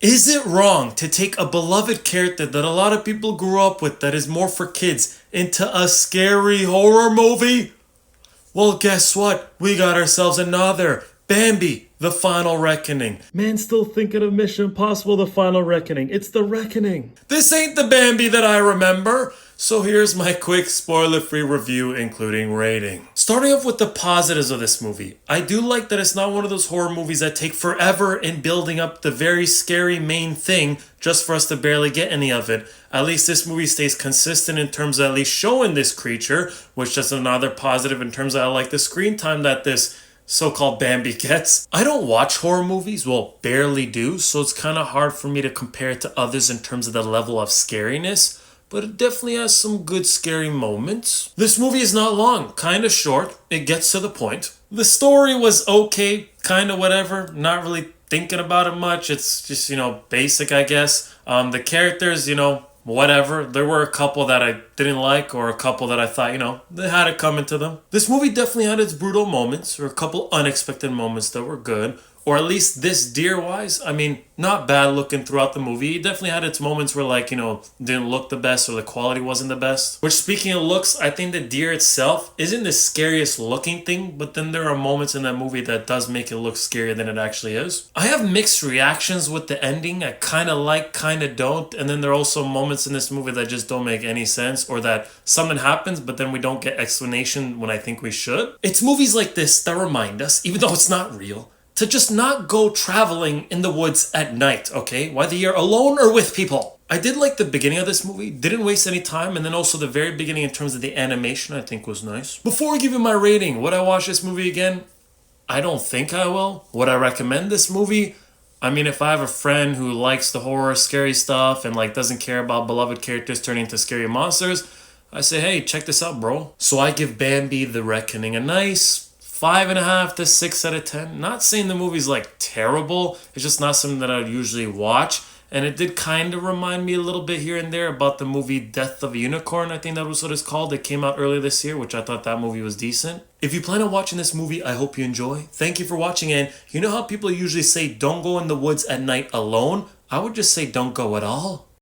Is it wrong to take a beloved character that a lot of people grew up with that is more for kids into a scary horror movie? Well, guess what? We got ourselves another Bambi, The Final Reckoning. Man, still thinking of Mission Impossible, The Final Reckoning. It's The Reckoning. This ain't the Bambi that I remember. So here's my quick spoiler-free review, including rating. Starting off with the positives of this movie. I do like that it's not one of those horror movies that take forever in building up the very scary main thing just for us to barely get any of it. At least this movie stays consistent in terms of at least showing this creature, which is another positive in terms of I like the screen time that this so-called Bambi gets. I don't watch horror movies, well, barely do, so it's kind of hard for me to compare it to others in terms of the level of scariness, but it definitely has some good scary moments. This movie is not long, kind of short, it gets to the point. The story was okay, kind of whatever, not really thinking about it much, it's just, basic, I guess. The characters, whatever. There were a couple that I didn't like or a couple that I thought, they had it coming to them. This movie definitely had its brutal moments or a couple unexpected moments that were good. Or at least this deer-wise, not bad looking throughout the movie. It definitely had its moments where didn't look the best or the quality wasn't the best. Which speaking of looks, I think the deer itself isn't the scariest looking thing, but then there are moments in that movie that does make it look scarier than it actually is. I have mixed reactions with the ending. I kind of like, kind of don't. And then there are also moments in this movie that just don't make any sense or that something happens, but then we don't get explanation when I think we should. It's movies like this that remind us, even though it's not real, to just not go traveling in the woods at night, okay? Whether you're alone or with people. I did like the beginning of this movie, didn't waste any time, and then also the very beginning in terms of the animation I think was nice. Before I give you my rating, would I watch this movie again? I don't think I will. Would I recommend this movie? If I have a friend who likes the horror, scary stuff, and doesn't care about beloved characters turning into scary monsters, I say, hey, check this out, bro. So I give Bambi The Reckoning a nice 5.5 to 6 out of 10. Not saying the movie's terrible. It's just not something that I'd usually watch. And it did kind of remind me a little bit here and there about the movie Death of a Unicorn. I think that was what it's called. It came out earlier this year, which I thought that movie was decent. If you plan on watching this movie, I hope you enjoy. Thank you for watching. And you know how people usually say don't go in the woods at night alone? I would just say don't go at all.